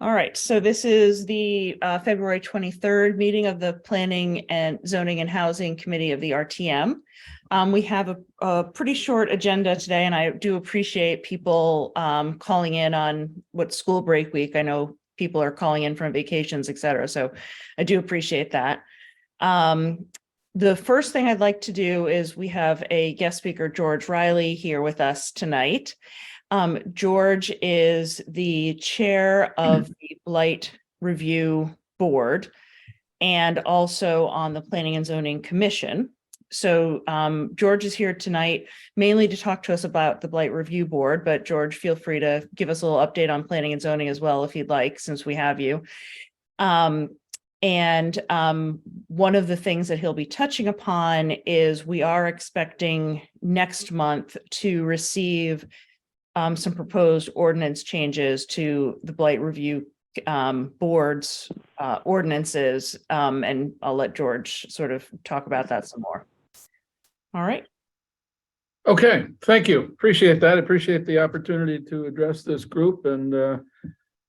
All right, so this is the February 23rd meeting of the Planning and Zoning and Housing Committee of the RTM. We have a pretty short agenda today, and I do appreciate people calling in on what school break week. I know people are calling in from vacations, et cetera, so I do appreciate that. The first thing I'd like to do is we have a guest speaker, George Riley, here with us tonight. George is the chair of the Blight Review Board and also on the Planning and Zoning Commission. So George is here tonight mainly to talk to us about the Blight Review Board, but George, feel free to give us a little update on planning and zoning as well if you'd like, since we have you. One of the things that he'll be touching upon is we are expecting next month to receive some proposed ordinance changes to the Blight Review Board's ordinances, and I'll let George sort of talk about that some more. All right. Okay, thank you. Appreciate that. Appreciate the opportunity to address this group and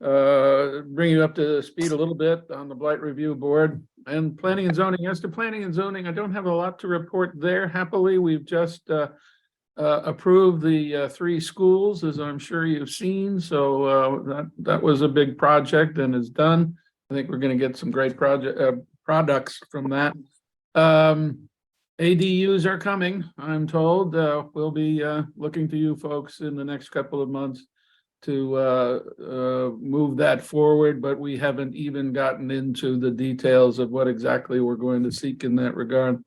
bring you up to speed a little bit on the Blight Review Board and Planning and Zoning. As to Planning and Zoning, I don't have a lot to report there. Happily, we've just approved the 3 schools, as I'm sure you've seen. So that was a big project and is done. I think we're going to get some great products from that. ADUs are coming, I'm told. We'll be looking to you folks in the next couple of months to move that forward, but we haven't even gotten into the details of what exactly we're going to seek in that regard.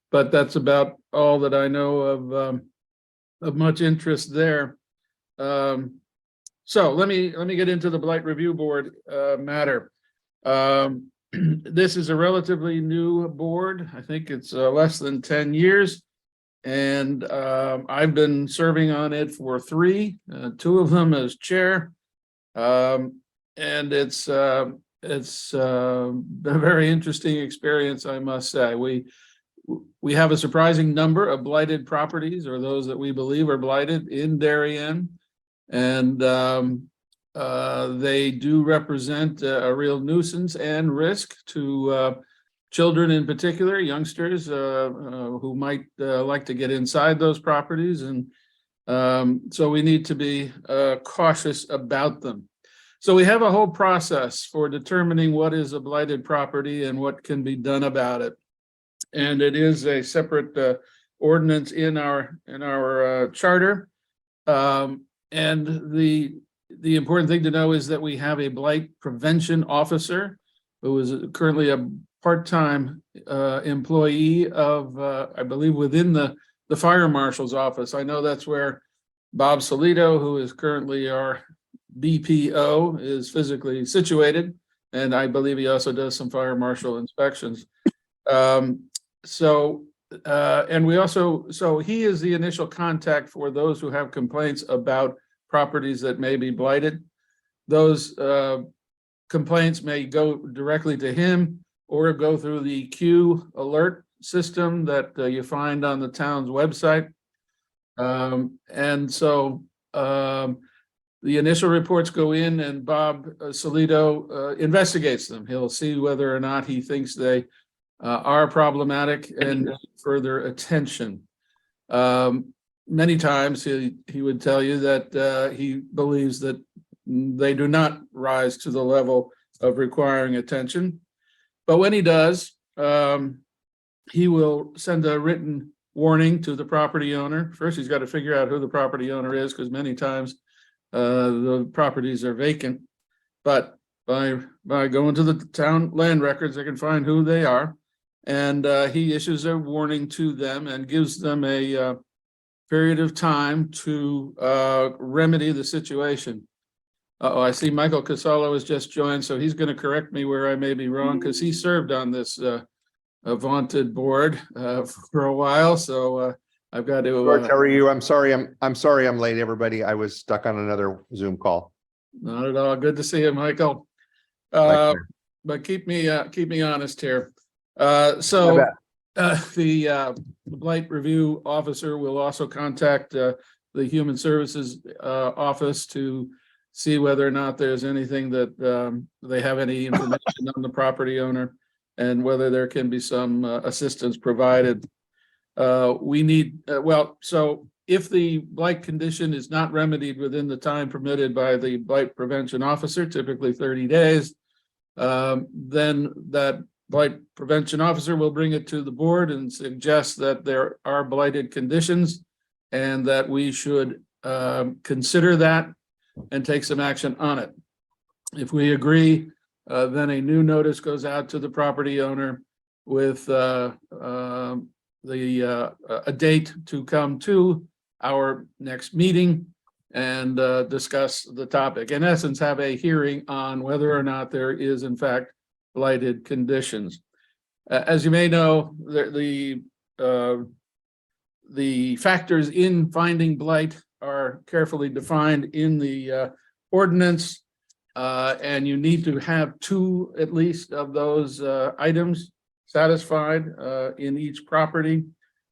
But that's about all that I know of much interest there. So let me get into the Blight Review Board matter. This is a relatively new board. I think it's less than 10 years. And I've been serving on it for 3, 2 of them as chair. And it's a very interesting experience, I must say. We have a surprising number of blighted properties, or those that we believe are blighted, in Darien. And they do represent a real nuisance and risk to children in particular, youngsters who might like to get inside those properties. And so we need to be cautious about them. So we have a whole process for determining what is a blighted property and what can be done about it. And it is a separate ordinance in our charter. And the important thing to know is that we have a blight prevention officer who is currently a part-time employee of, I believe, within the fire marshal's office. I know that's where Bob Solito, who is currently our BPO, is physically situated. And I believe he also does some fire marshal inspections. So he is the initial contact for those who have complaints about properties that may be blighted. Those complaints may go directly to him or go through the Q alert system that you find on the town's website. The initial reports go in, and Bob Solito investigates them. He'll see whether or not he thinks they are problematic and further attention. Many times he would tell you that he believes that they do not rise to the level of requiring attention. But when he does, he will send a written warning to the property owner. First, he's got to figure out who the property owner is, because many times the properties are vacant. But by going to the town land records, they can find who they are. And he issues a warning to them and gives them a period of time to remedy the situation. I see Michael Casalo has just joined, so he's going to correct me where I may be wrong, because he served on this vaunted board for a while. So I've got to. George, how are you? I'm sorry I'm late, everybody. I was stuck on another Zoom call. Not at all. Good to see you, Michael. But keep me honest here. The Blight Review Officer will also contact the Human Services Office to see whether or not there's anything that they have any information on the property owner, and whether there can be some assistance provided. We need, so if the blight condition is not remedied within the time permitted by the blight prevention officer, typically 30 days, then that blight prevention officer will bring it to the board and suggest that there are blighted conditions and that we should consider that and take some action on it. If we agree, then a new notice goes out to the property owner with a date to come to our next meeting and discuss the topic. In essence, have a hearing on whether or not there is in fact blighted conditions. As you may know, the factors in finding blight are carefully defined in the ordinance, and you need to have two at least of those items satisfied in each property.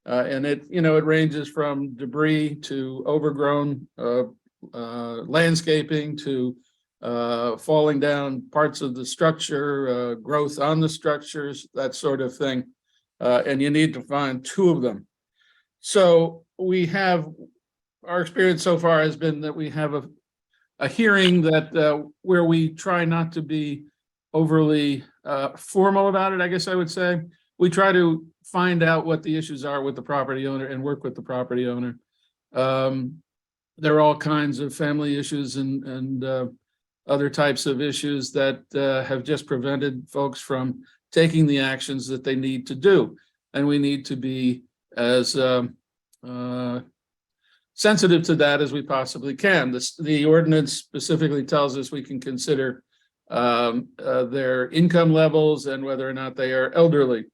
And it ranges from debris to overgrown landscaping to falling down parts of the structure, growth on the structures, that sort of thing. And you need to find two of them. So our experience so far has been that we have a hearing that where we try not to be overly formal about it, I guess I would say. We try to find out what the issues are with the property owner and work with the property owner. There are all kinds of family issues and other types of issues that have just prevented folks from taking the actions that they need to do. And we need to be as sensitive to that as we possibly can. The ordinance specifically tells us we can consider their income levels and whether or not they are elderly.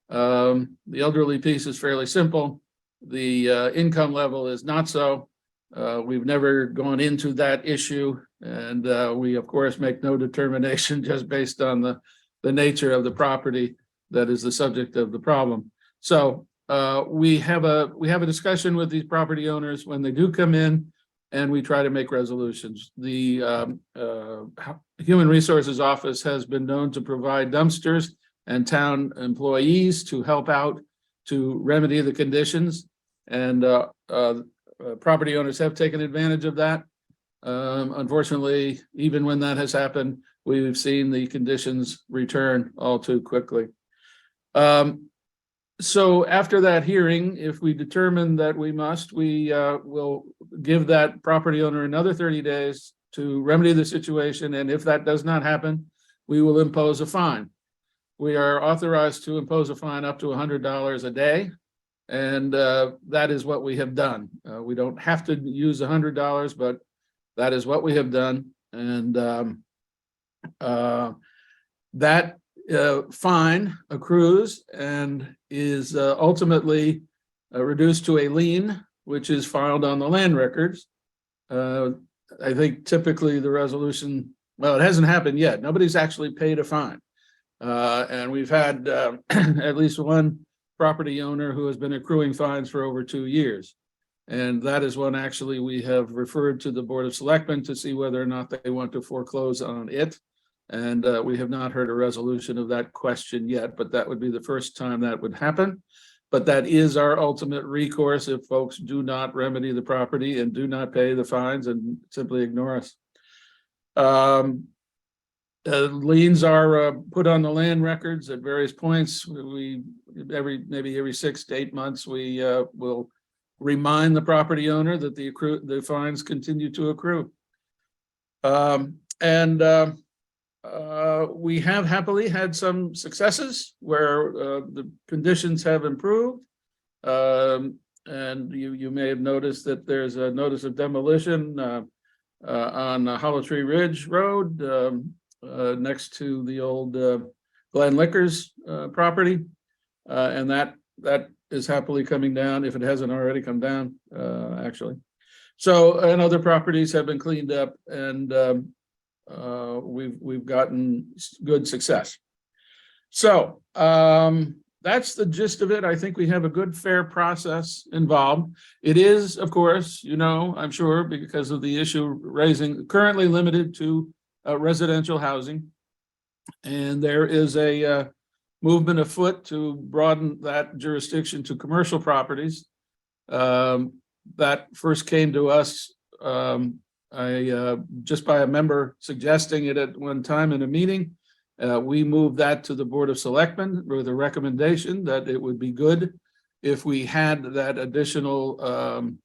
The elderly piece is fairly simple. The income level is not so. We've never gone into that issue, and we of course make no determination just based on the nature of the property that is the subject of the problem. So we have a discussion with these property owners when they do come in, and we try to make resolutions. The Human Resources Office has been known to provide dumpsters and town employees to help out to remedy the conditions, and property owners have taken advantage of that. Unfortunately, even when that has happened, we've seen the conditions return all too quickly. So after that hearing, if we determine that we must, we will give that property owner another 30 days to remedy the situation. And if that does not happen, we will impose a fine. We are authorized to impose a fine up to $100 a day. And that is what we have done. We don't have to use $100, but that is what we have done. And that fine accrues and is ultimately reduced to a lien, which is filed on the land records. I think typically the resolution, well, it hasn't happened yet. Nobody's actually paid a fine. And we've had at least one property owner who has been accruing fines for over 2 years. And that is one actually we have referred to the Board of Selectmen to see whether or not they want to foreclose on it. And we have not heard a resolution of that question yet, but that would be the first time that would happen. But that is our ultimate recourse if folks do not remedy the property and do not pay the fines and simply ignore us. Liens are put on the land records at various points. Maybe every 6 to 8 months, we will remind the property owner that the fines continue to accrue. We have happily had some successes where the conditions have improved. And you may have noticed that there's a notice of demolition on Hollow Tree Ridge Road next to the old Glen Liquors property. And that is happily coming down, if it hasn't already come down, actually. So, and other properties have been cleaned up, and we've gotten good success. So that's the gist of it. I think we have a good, fair process involved. It is, of course, I'm sure, because of the issue raising, currently limited to residential housing. And there is a movement afoot to broaden that jurisdiction to commercial properties. That first came to us just by a member suggesting it at one time in a meeting. We moved that to the Board of Selectmen with a recommendation that it would be good if we had that additional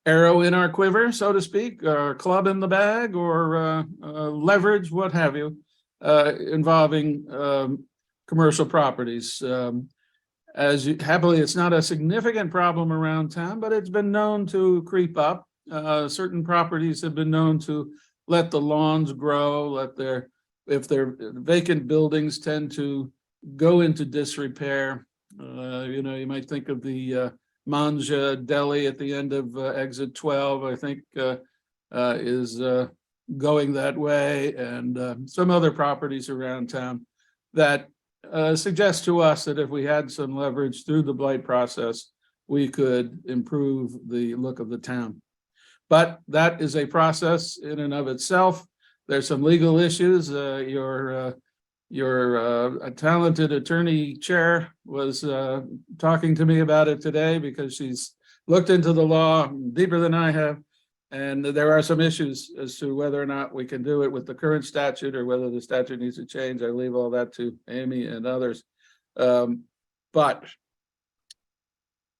arrow in our quiver, so to speak, or club in the bag, or leverage, what have you, involving commercial properties. Happily, it's not a significant problem around town, but it's been known to creep up. Certain properties have been known to let the lawns grow, if they're vacant buildings tend to go into disrepair. You might think of the Manja Deli at the end of exit 12, I think is going that way, and some other properties around town that suggest to us that if we had some leverage through the blight process, we could improve the look of the town. But that is a process in and of itself. There's some legal issues. Your a talented attorney chair was talking to me about it today because she's looked into the law deeper than I have. And there are some issues as to whether or not we can do it with the current statute or whether the statute needs to change. I leave all that to Amy and others. But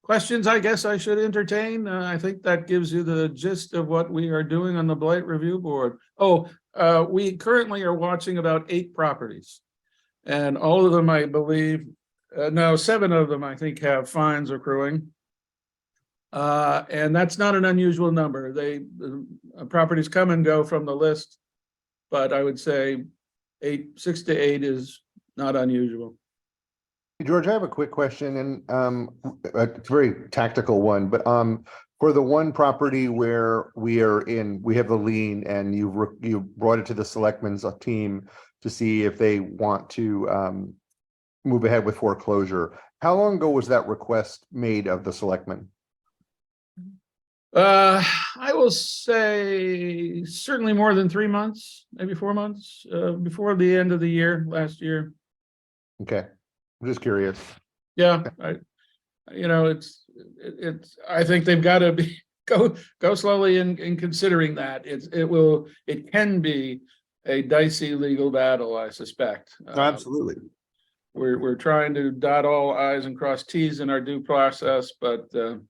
questions, I guess I should entertain. I think that gives you the gist of what we are doing on the Blight Review Board. We currently are watching about 8 properties, and all of them, I believe, no, 7 of them, I think, have fines accruing. And that's not an unusual number. Properties come and go from the list, but I would say 6 to 8 is not unusual. George, I have a quick question, and it's a very tactical one, but for the one property where we have the lien, and you brought it to the selectmen's team to see if they want to move ahead with foreclosure. How long ago was that request made of the selectmen? I will say certainly more than 3 months, maybe 4 months, before the end of the year, last year. Okay, I'm just curious. Yeah, I think they've got to go slowly in considering that. It can be a dicey legal battle, I suspect. Absolutely. We're trying to dot all I's and cross T's in our due process, but there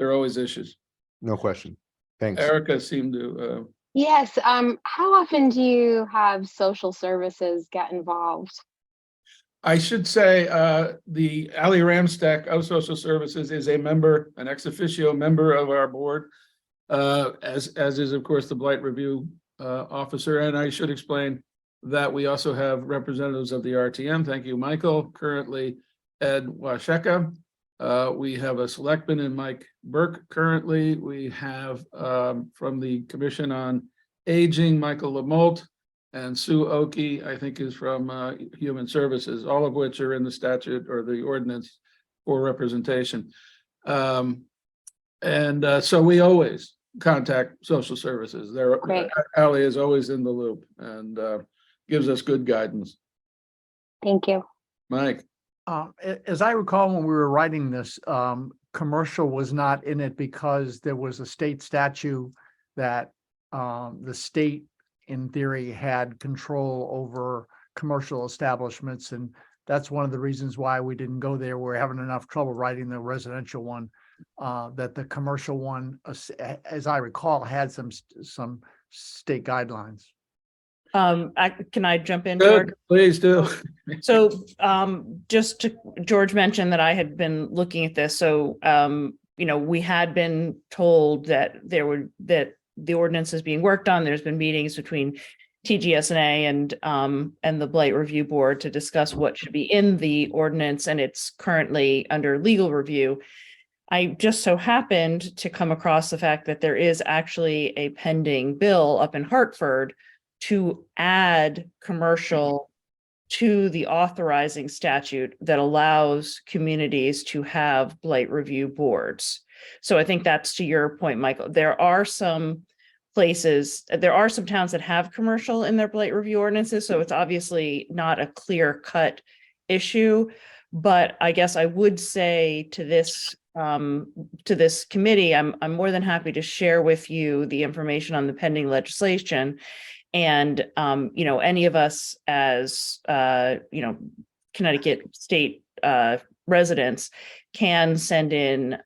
are always issues. No question. Thanks. Erica seemed to. Yes. How often do you have social services get involved? I should say the Ali Ramstack of Social Services is a member, an ex officio member of our board, as is, of course, the Blight Review officer. And I should explain that we also have representatives of the RTM. Thank you, Michael. Currently, Ed Washeka. We have a selectman in Mike Burke currently. We have from the Commission on Aging, Michael Lamolt, and Sue Oki, I think, is from Human Services, all of which are in the statute or the ordinance for representation. So we always contact social services. Ali is always in the loop and gives us good guidance. Thank you. Mike. As I recall, when we were writing this, commercial was not in it because there was a state statute that the state, in theory, had control over commercial establishments. And that's one of the reasons why we didn't go there. We're having enough trouble writing the residential one, that the commercial one, as I recall, had some state guidelines. Can I jump in? Good, please do. So George mentioned that I had been looking at this. So, we had been told that the ordinance is being worked on. There's been meetings between TGSNA and the Blight Review Board to discuss what should be in the ordinance, and it's currently under legal review. I just so happened to come across the fact that there is actually a pending bill up in Hartford to add commercial to the authorizing statute that allows communities to have blight review boards. So I think that's to your point, Michael. There are some towns that have commercial in their blight review ordinances, so it's obviously not a clear-cut issue. But I guess I would say to this committee, I'm more than happy to share with you the information on the pending legislation. And, any of us as, Connecticut state residents can send in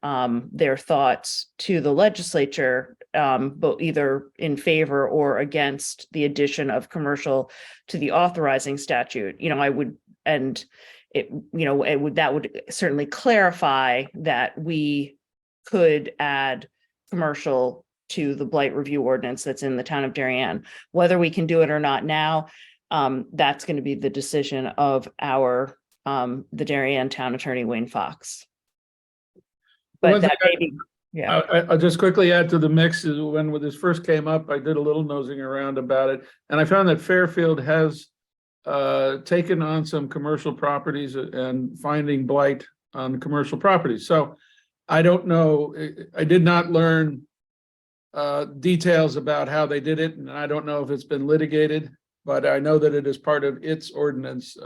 their thoughts to the legislature, but either in favor or against the addition of commercial to the authorizing statute. That would certainly clarify that we could add commercial to the blight review ordinance that's in the town of Darien. Whether we can do it or not now, that's going to be the decision of the Darien town attorney, Wayne Fox. But One that thing may be, yeah. I'll just quickly add to the mix is when this first came up, I did a little nosing around about it, and I found that Fairfield has taken on some commercial properties and finding blight on commercial properties. So I don't know, I did not learn details about how they did it, and I don't know if it's been litigated, but I know that it is part of its ordinance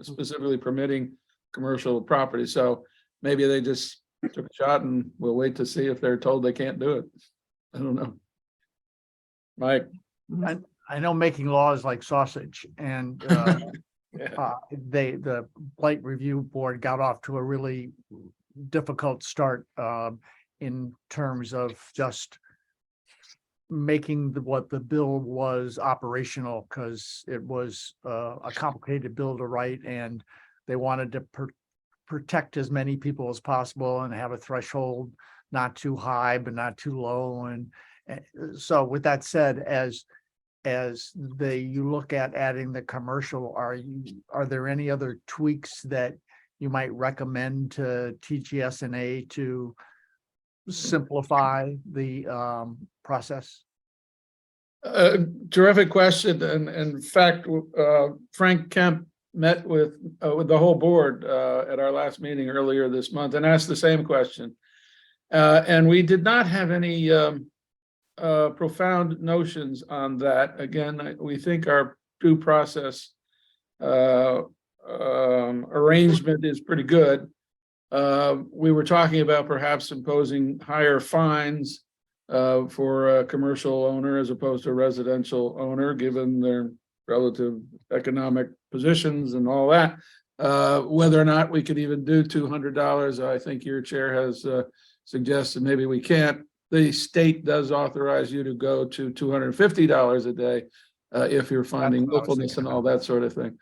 specifically permitting commercial property. So maybe they just took a shot, and we'll wait to see if they're told they can't do it. I don't know. Mike. I know making laws like sausage, and the blight review board got off to a really difficult start in terms of just making what the bill was operational, because it was a complicated bill to write, and they wanted to protect as many people as possible and have a threshold not too high but not too low. And so with that said, as you look at adding the commercial, are there any other tweaks that you might recommend to TGS&A to simplify the process? Terrific question. And in fact, Frank Kemp met with the whole board at our last meeting earlier this month and asked the same question. And we did not have any profound notions on that. Again, we think our due process arrangement is pretty good. We were talking about perhaps imposing higher fines for a commercial owner as opposed to a residential owner, given their relative economic positions and all that. Whether or not we could even do $200, I think your chair has suggested maybe we can't. The state does authorize you to go to $250 a day if you're finding willfulness and all that sort of thing.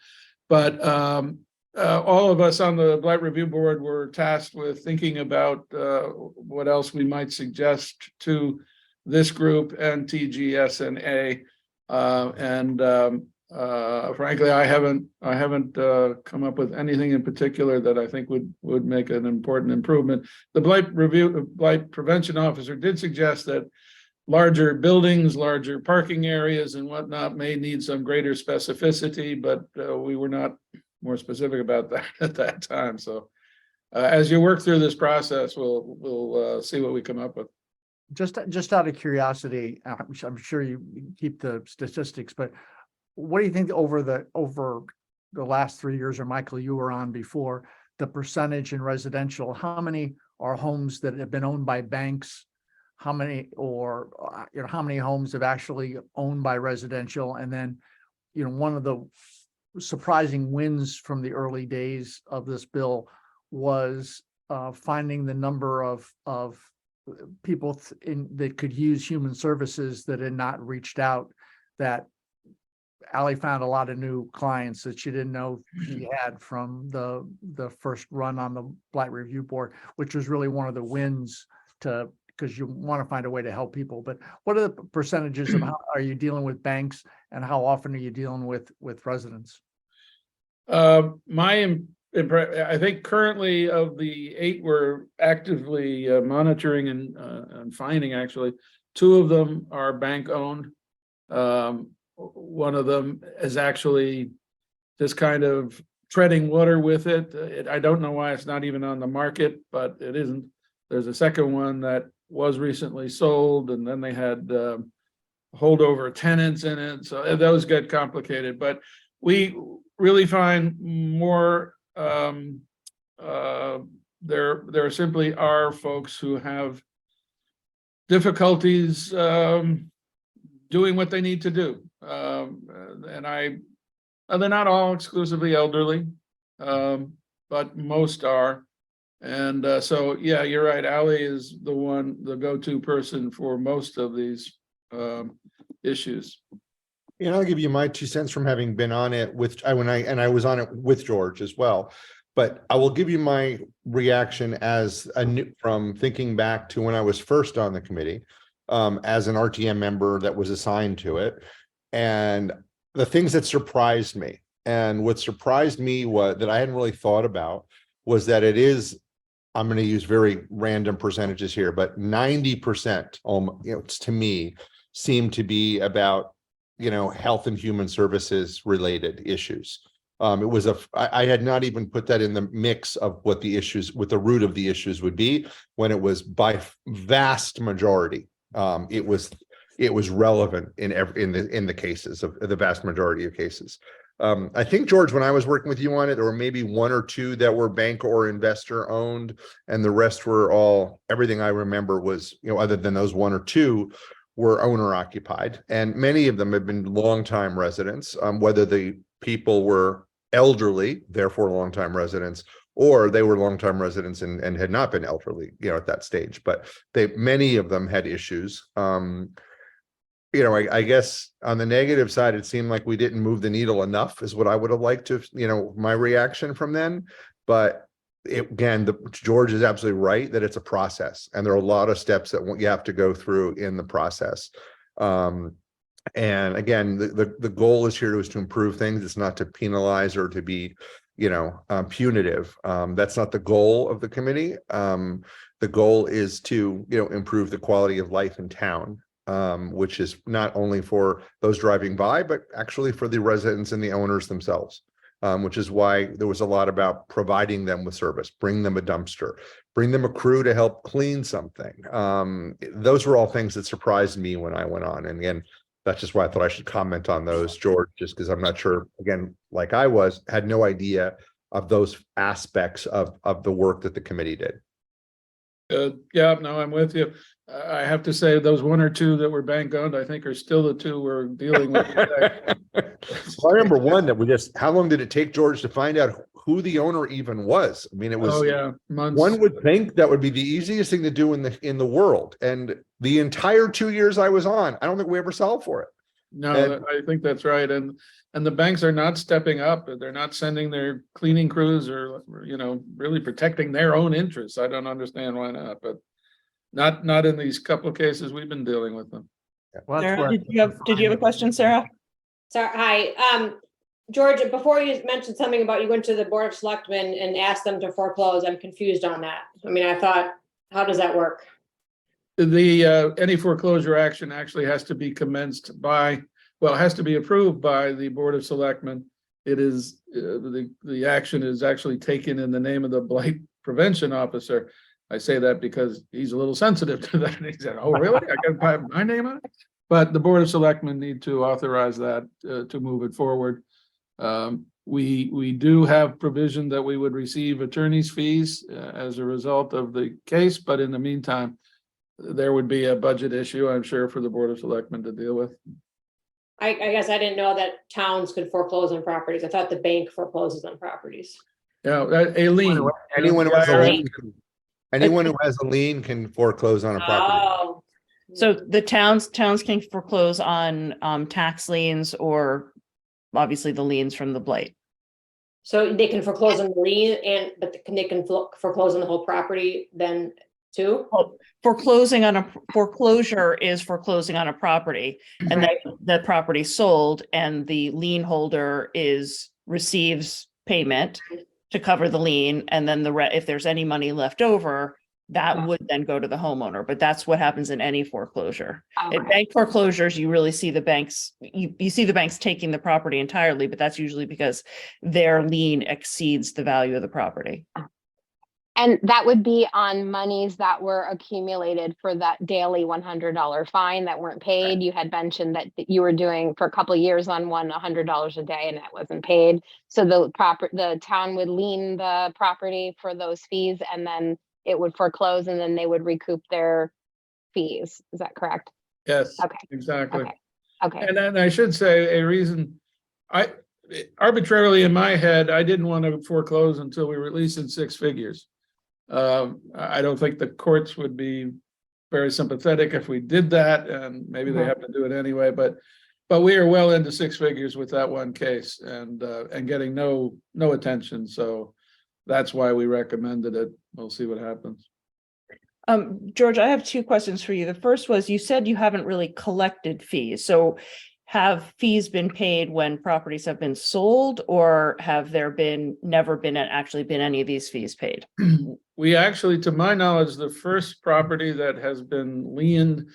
But all of us on the Blight Review Board were tasked with thinking about what else we might suggest to this group and TGS&A. Frankly, I haven't come up with anything in particular that I think would make an important improvement. The Blight Prevention Officer did suggest that larger buildings, larger parking areas and whatnot may need some greater specificity, but we were not more specific about that at that time. So as you work through this process, we'll see what we come up with. Just out of curiosity, I'm sure you keep the statistics, but what do you think over the last 3 years, or Michael, you were on before, the percentage in residential? How many are homes that have been owned by banks? How many, or how many homes have actually owned by residential? And then, one of the surprising wins from the early days of this bill was finding the number of people that could use human services that had not reached out. That Allie found a lot of new clients that she didn't know she had from the first run on the Blight Review Board, which was really one of the wins, because you want to find a way to help people. But what are the percentages of how are you dealing with banks, and how often are you dealing with residents? I think currently of the 8 we're actively monitoring and finding, actually 2 of them are bank owned. One of them is actually just kind of treading water with it. I don't know why it's not even on the market, but it isn't. There's a second one that was recently sold, and then they had holdover tenants in it. So those get complicated, but we really find more, there simply are folks who have difficulties doing what they need to do. And they're not all exclusively elderly, but most are. And so, yeah, you're right. Ally is the go-to person for most of these issues. And I'll give you my 2 cents from having been on it with, I was on it with George as well. But I will give you my reaction as from thinking back to when I was first on the committee, as an RTM member that was assigned to it. And the things that surprised me, and what surprised me was that I hadn't really thought about, was that it is, I'm going to use very random percentages here, but 90%, to me, seem to be about, health and human services related issues. I had not even put that in the mix of what the root of the issues would be, when it was by vast majority. It was relevant in the cases of the vast majority of cases. I think, George, when I was working with you on it, there were maybe 1 or 2 that were bank or investor owned, and the rest were everything I remember was, other than those 1 or 2, were owner occupied. And many of them have been longtime residents, whether the people were elderly, therefore longtime residents, or they were longtime residents and had not been elderly, at that stage. But many of them had issues. I guess on the negative side, it seemed like we didn't move the needle enough, is what I would have liked to, my reaction from then. But George is absolutely right that it's a process, and there are a lot of steps that you have to go through in the process. And again, the goal is here is to improve things. It's not to penalize or to be, punitive. That's not the goal of the committee. The goal is to, improve the quality of life in town, which is not only for those driving by, but actually for the residents and the owners themselves. Which is why there was a lot about providing them with service, bring them a dumpster, bring them a crew to help clean something. Those were all things that surprised me when I went on. And again, that's just why I thought I should comment on those, George, just because I'm not sure, again, like I had no idea of those aspects of the work that the committee did. Yeah, no, I'm with you. I have to say those 1 or 2 that were bank owned, I think, are still the 2 we're dealing with today. Well, I remember one that how long did it take, George, to find out who the owner even was? I mean, it was, months. One would think that would be the easiest thing to do in the world. And the entire 2 years I was on, I don't think we ever solved for it. No, I think that's right. And the banks are not stepping up. They're not sending their cleaning crews or, really protecting their own interests. I don't understand why not, but not in these couple of cases we've been dealing with them. Well, that's Sarah, where- did you have a question, Sarah? Sorry, hi. George, before you mentioned something about you went to the Board of Selectmen and asked them to foreclose, I'm confused on that. I mean, I thought, how does that work? Any foreclosure action actually has to be commenced it has to be approved by the Board of Selectmen. It is, the action is actually taken in the name of the blight prevention officer. I say that because he's a little sensitive to that. And he said, "Oh, really? I can put my name on it?" But the Board of Selectmen need to authorize that to move it forward. We do have provision that we would receive attorney's fees as a result of the case, but in the meantime, there would be a budget issue, I'm sure, for the Board of Selectmen to deal with. I guess I didn't know that towns could foreclose on properties. I thought the bank forecloses on properties. Yeah, a lien. Anyone who has a lien, anyone who has a lien can foreclose on a property. Oh. So the towns can foreclose on tax liens or obviously the liens from the blight. So they can foreclose on the lien but they can foreclose on the whole property then too? Well, foreclosure is foreclosing on a property, and Right. then the property sold and the lien holder receives payment to cover the lien, and then if there's any money left over, that would then go to the homeowner, but that's what happens in any foreclosure. In Okay. bank foreclosures, you really see the banks, you see the banks taking the property entirely, but that's usually because their lien exceeds the value of the property. And that would be on monies that were accumulated for that daily $100 fine that weren't paid. You had mentioned that you were doing for a couple of years on one $100 a day and that wasn't paid. So the town would lien the property for those fees and then it would foreclose and then they would recoup their fees. Is that correct? Yes, Okay. exactly. Okay. Okay. And then I should say a reason, I arbitrarily in my head, I didn't want to foreclose until we were at least in six figures. I don't think the courts would be very sympathetic if we did that, and maybe they have to do it anyway, but we are well into six figures with that one case and getting no attention. So that's why we recommended it. We'll see what happens. George, I have two questions for you. The first was, you said you haven't really collected fees. So have fees been paid when properties have been sold, or have there never been any of these fees paid? We actually, to my knowledge, the first property that has been liened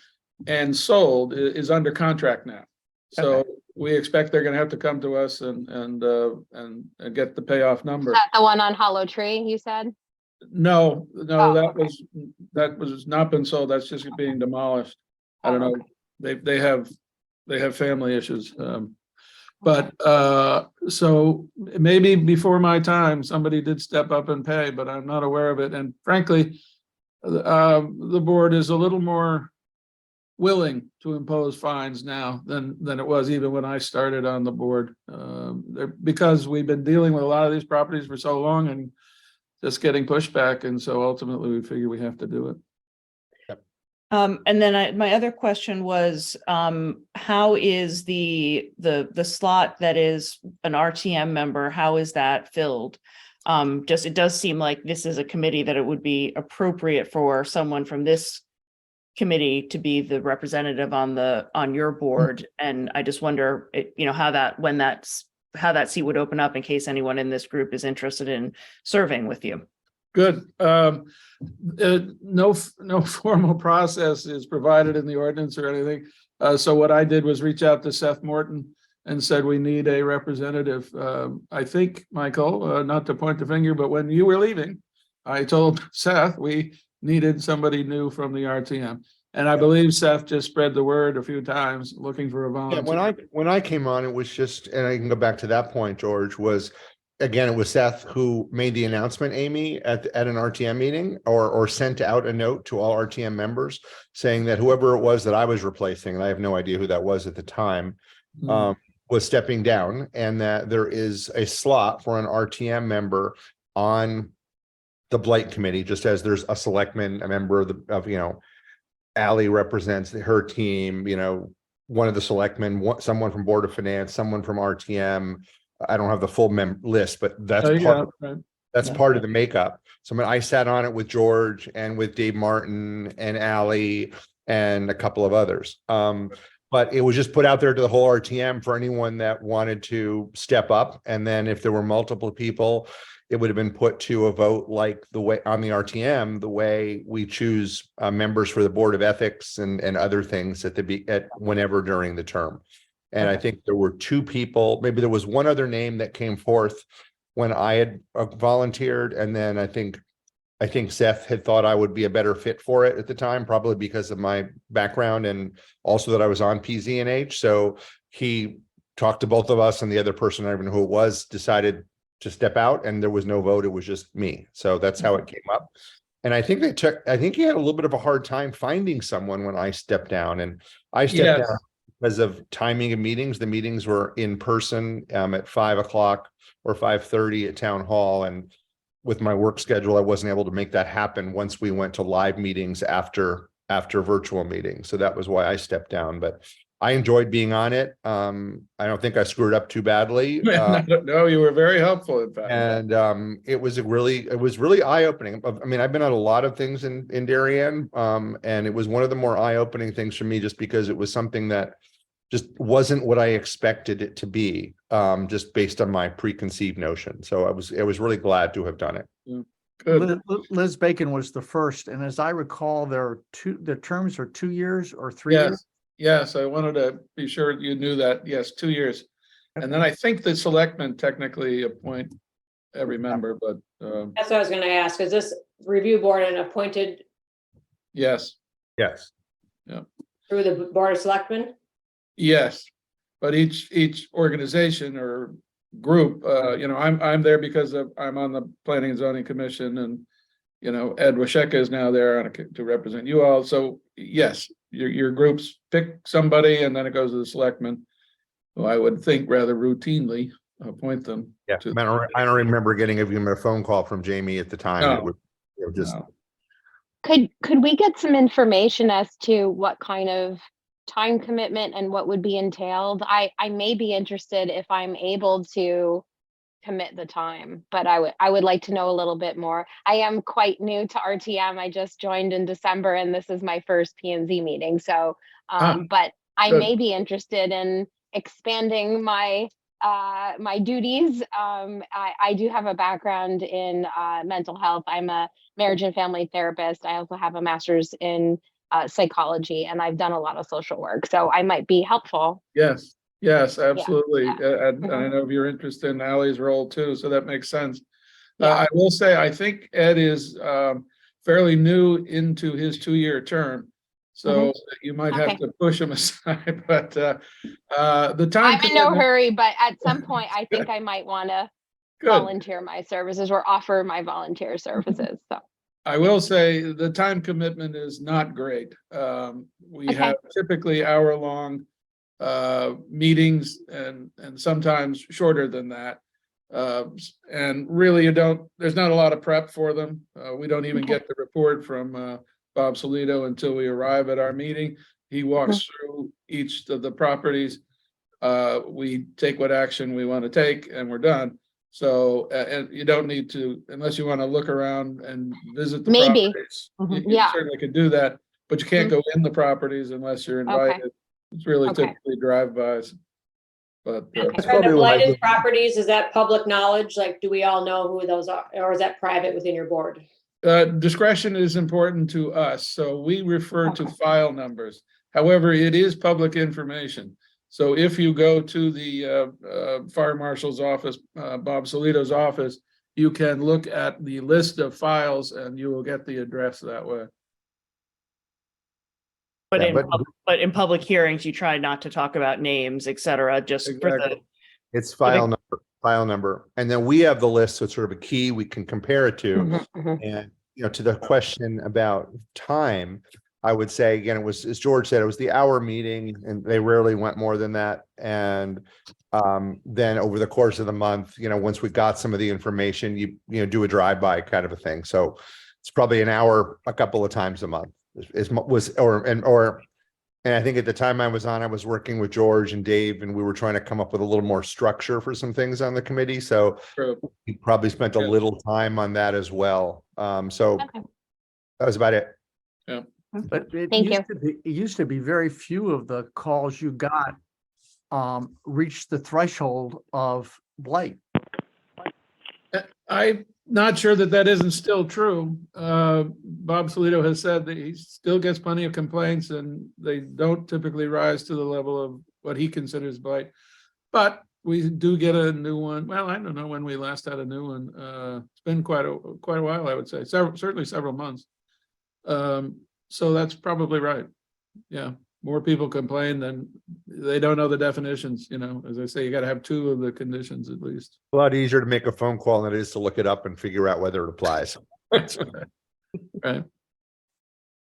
and sold is under contract now. So we expect they're going to have to come to us and get the payoff number. Is that the one on Hollow Tree, you said? No, Oh, that was not been sold. That's just being demolished. I don't know. They have family issues. But so maybe before my time, somebody did step up and pay, but I'm not aware of it. And frankly, the board is a little more willing to impose fines now than it was even when I started on the board, because we've been dealing with a lot of these properties for so long and just getting pushback. And so ultimately we figure we have to do it. And then my other question was, how is the slot that is an RTM member, how is that filled? It does seem like this is a committee that it would be appropriate for someone from this committee to be the representative on your board. And I just wonder, how that seat would open up in case anyone in this group is interested in serving with you. Good. No formal process is provided in the ordinance or anything. So what I did was reach out to Seth Morton and said, we need a representative. I think, Michael, not to point the finger, but when you were leaving, I told Seth we needed somebody new from the RTM. And I believe Seth just spread the word a few times looking for a volunteer. Yeah, when I came on, it was just, and I can go back to that point, George, again, it was Seth who made the announcement, Amy, at an RTM meeting, or sent out a note to all RTM members saying that whoever it was that I was replacing, and I have no idea who that was at the time, was stepping down, and that there is a slot for an RTM member on the Blight Committee, just as there's a selectman, a member of Ally represents her team, one of the selectmen, someone from Board of Finance, someone from RTM. I don't have the full list, but that's part of the makeup. So I sat on it with George and with Dave Martin and Ally and a couple of others. But it was just put out there to the whole RTM for anyone that wanted to step up. And then if there were multiple people, it would have been put to a vote like the way on the RTM, the way we choose members for the Board of Ethics and other things at whenever during the term. And I think there were two people, maybe there was one other name that came forth when I had volunteered. And then I think Seth had thought I would be a better fit for it at the time, probably because of my background and also that I was on PZNH. So he talked to both of us, and the other person, I don't even know who it was, decided to step out, and there was no vote. It was just me. So that's how it came up. And I think he had a little bit of a hard time finding someone when I stepped down, and I stepped down because of timing of meetings. The meetings were in person at 5 o'clock or 5:30 at town hall. And with my work schedule, I wasn't able to make that happen once we went to live meetings after virtual meetings. So that was why I stepped down, but I enjoyed being on it. I don't think I screwed up too badly. No, you were very helpful, in fact. And it was really eye-opening. I mean, I've been on a lot of things in Darien, and it was one of the more eye-opening things for me, just because it was something that just wasn't what I expected it to be, just based on my preconceived notion. So I was really glad to have done it. Good. Liz Bacon was the first, and as I recall, the terms are 2 years or 3 years. Yes, yes, I wanted to be sure you knew that. Yes, 2 years. And then I think the selectmen technically appoint every member, but That's what I was gonna ask. Is this review board an appointed yes, Yes. through the Board of Selectmen? yes. But each organization or group, I'm there because I'm on the Planning and Zoning Commission, and Ed Washeka is now there to represent you all. So yes, your groups pick somebody and then it goes to the selectmen, who I would think rather routinely appoint them. Yeah, to- I don't remember getting even a phone call from Jamie at the time. No. It was just, No. Could we get some information as to what kind of time commitment and what would be entailed? I may be interested if I'm able to commit the time, but I would like to know a little bit more. I am quite new to RTM. I just joined in December and this is my first P and Z meeting. So, but I good. may be interested in expanding my my duties. I do have a background in mental health. I'm a marriage and family therapist. I also have a master's in psychology, and I've done a lot of social work. So I might be helpful. Yes, absolutely. yeah. And I know of your interest in Ally's role too, so that makes sense. Yeah. I will say, I think Ed is fairly new into his 2-year term. So you might have Okay. to push him aside, but the time. I'm in no commitment- hurry, but at some point, I think I might want to Good. volunteer my services or offer my volunteer services. So, I will say the time commitment is not great. We Okay. have typically hour-long meetings and sometimes shorter than that. And really there's not a lot of prep for them. We don't even Okay. get the report from Bob Solito until we arrive at our meeting. He walks through each of the properties. We take what action we want to take and we're done. So, and you don't need to, unless you want to look around and visit the Maybe. properties. Mhm. You Yeah. certainly could do that, but you can't go in the properties unless you're invited. It's really Okay. typically drive-bys. But Are probably the what I blighted would- properties, is that public knowledge? Like, do we all know who those are, or is that private within your board? discretion is important to us, so we refer to Okay. file numbers. However, it is public information. So if you go to the fire marshal's office, Bob Solito's office, you can look at the list of files and you will get the address that way. But Yeah, in, but in public hearings, you try not to talk about names, et cetera, just for the, Exactly. it's file number. And then we have the list, so it's sort of a key we can compare it to. And, to the question about time, I would say, again, it was, as George said, it was the hour meeting and they rarely went more than that. And then over the course of the month, once we got some of the information, you do a drive-by kind of a thing. So it's probably an hour, a couple of times a month and I think at the time I was on, I was working with George and Dave, and we were trying to come up with a little more structure for some things on the committee. So True. we probably spent a Yeah. little time on that as well. So Okay. that was about it. But it Thank used to be very few of the calls you got reached the threshold of blight. I'm not sure that isn't still true. Bob Solito has said that he still gets plenty of complaints and they don't typically rise to the level of what he considers blight. But we do get a new one. Well, I don't know when we last had a new one. It's been quite a while, I would say, certainly several months. So that's probably right. Yeah, more people complain than they don't know the definitions. As I say, you got to have 2 of the conditions at least. A lot easier to make a phone call than it is to look it up and figure out whether it applies. That's right. Right.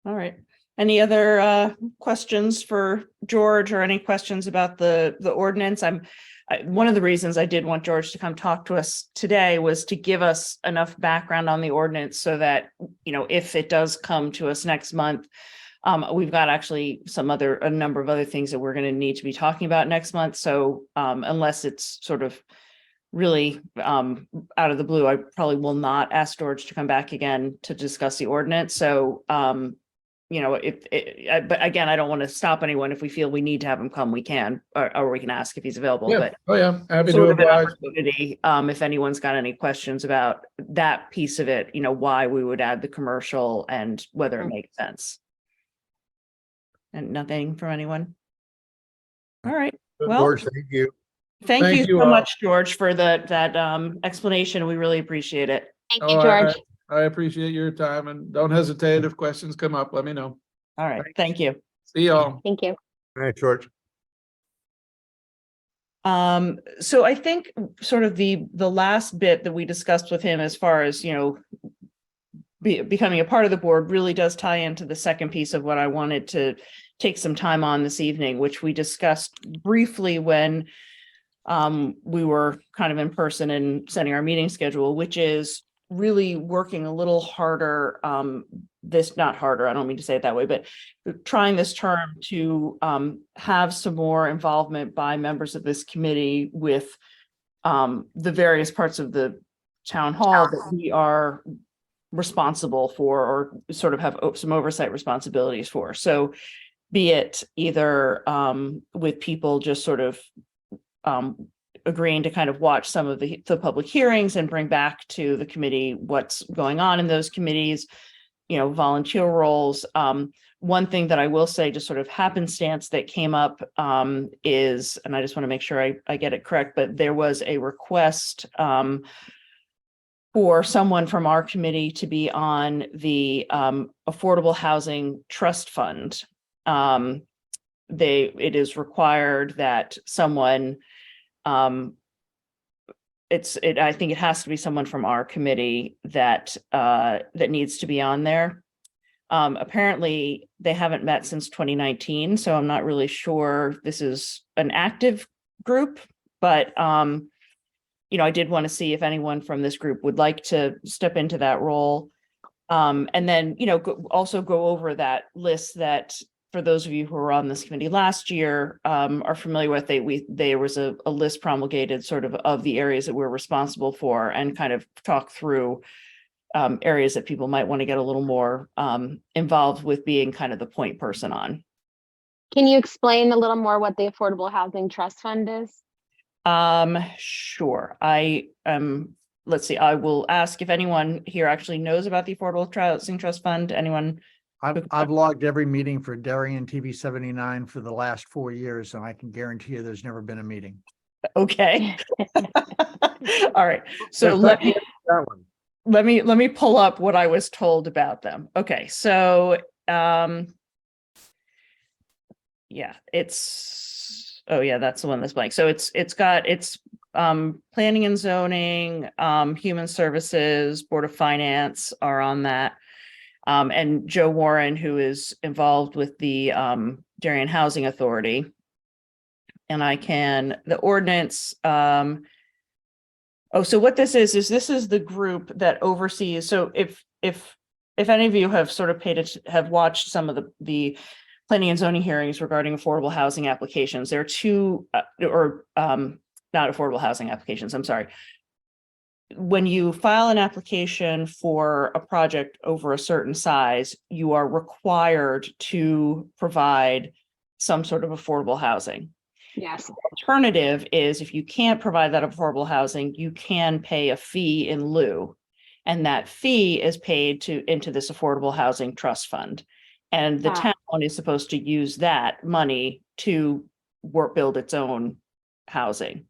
all right. Any other questions for George or any questions about the ordinance? One of the reasons I did want George to come talk to us today was to give us enough background on the ordinance so that, if it does come to us next month, we've got actually a number of other things that we're going to need to be talking about next month. So unless it's sort of really out of the blue, I probably will not ask George to come back again to discuss the ordinance. So but again, I don't want to stop anyone. If we feel we need to have him come, we can, or we can ask if he's available, Yeah, but oh yeah, happy to sort of an oblige. opportunity, if anyone's got any questions about that piece of it, why we would add the commercial and whether it makes sense. And nothing from anyone? All right, well, George, thank you. thank Thank you you so all. much, George, for that explanation. We really appreciate it. Thank Oh, you, George. I appreciate your time, and don't hesitate if questions come up, let me know. All right, thank you. See y'all. Thank you. All right, George. So I think sort of the last bit that we discussed with him as far as, becoming a part of the board really does tie into the second piece of what I wanted to take some time on this evening, which we discussed briefly when we were kind of in person and setting our meeting schedule, which is really working a little harder, not harder, I don't mean to say it that way, but trying this term to have some more involvement by members of this committee with the various parts of the town hall that we are responsible for, or sort of have some oversight responsibilities for. So be it either with people just sort of agreeing to kind of watch some of the public hearings and bring back to the committee what's going on in those committees, volunteer roles. One thing that I will say, just sort of happenstance that came up is, and I just want to make sure I get it correct, but there was a request for someone from our committee to be on the Affordable Housing Trust Fund. It is required that someone, I think it has to be someone from our committee that needs to be on there. Apparently they haven't met since 2019, so I'm not really sure this is an active group, but I did want to see if anyone from this group would like to step into that role. And then, also go over that list that, for those of you who were on this committee last year, are familiar with. There was a list promulgated sort of the areas that we're responsible for, and kind of talk through areas that people might want to get a little more involved with, being kind of the point person on. Can you explain a little more what the Affordable Housing Trust Fund is? Sure. Let's see, I will ask if anyone here actually knows about the Affordable Housing Trust Fund. Anyone? I've logged every meeting for Darien TV 79 for the last 4 years, and I can guarantee you there's never been a meeting. Okay. All right. So That one. let me pull up what I was told about them. Okay. So, yeah, that's the one that's blank. So it's planning and zoning, human services, Board of Finance are on that. And Joe Warren, who is involved with the Darien Housing Authority. And the ordinance, so what this is this is the group that oversees. So if any of you have sort of have watched some of the planning and zoning hearings regarding affordable housing applications, there are two, not affordable housing applications, I'm sorry. When you file an application for a project over a certain size, you are required to provide some sort of affordable housing. Yes. Alternative is, if you can't provide that affordable housing, you can pay a fee in lieu. And that fee is paid into this Affordable Housing Trust Fund. And the town is supposed to use that money to build its own housing.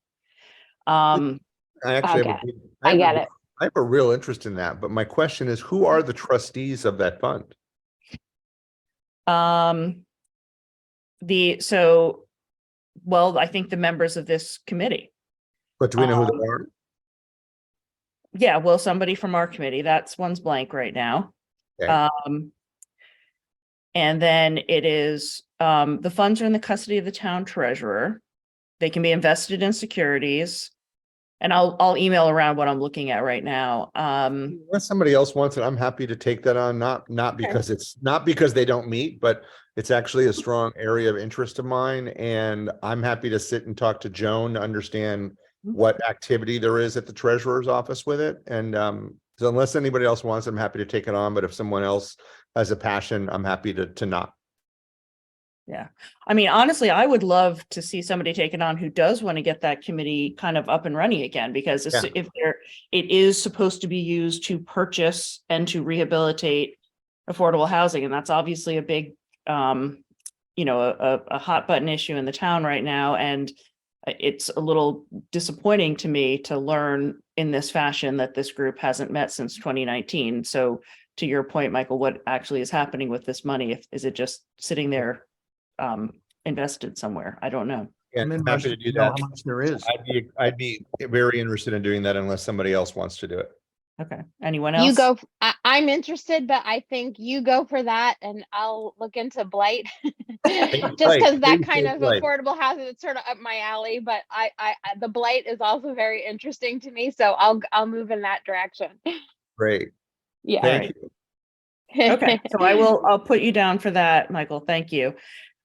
I actually have Okay. I get it. I have a real interest in that, but my question is, who are the trustees of that fund? Well, I think the members of this committee. But do we know who they are? Yeah, well, somebody from our committee, one's blank right now. Okay. And then it is, the funds are in the custody of the town treasurer. They can be invested in securities. And I'll email around what I'm looking at right now. Unless somebody else wants it, I'm happy to take that on, not because they don't meet, but it's actually a strong area of interest of mine. And I'm happy to sit and talk to Joan to understand what activity there is at the treasurer's office with it. And so unless anybody else wants, I'm happy to take it on. But if someone else as a passion, I'm happy to not. Yeah. I mean, honestly, I would love to see somebody take it on who does want to get that committee kind of up and running again, because Yeah. if it is supposed to be used to purchase and to rehabilitate affordable housing, and that's obviously a big, a hot button issue in the town right now. And it's a little disappointing to me to learn in this fashion that this group hasn't met since 2019. So to your point, Michael, what actually is happening with this money? Is it just sitting there invested somewhere? I don't know. Yeah, I'm I'm happy to interested do to know that. how much there is. I'd be very interested in doing that unless somebody else wants to do it. Okay. Anyone You else? go, I'm interested, but I think you go for that and I'll look into blight. Just Blight, because that please kind say of blight. affordable housing is sort of up my alley, but the blight is also very interesting to me, so I'll move in that direction. Great. Yeah. Thank right. you. Okay. So I'll put you down for that, Michael. Thank you.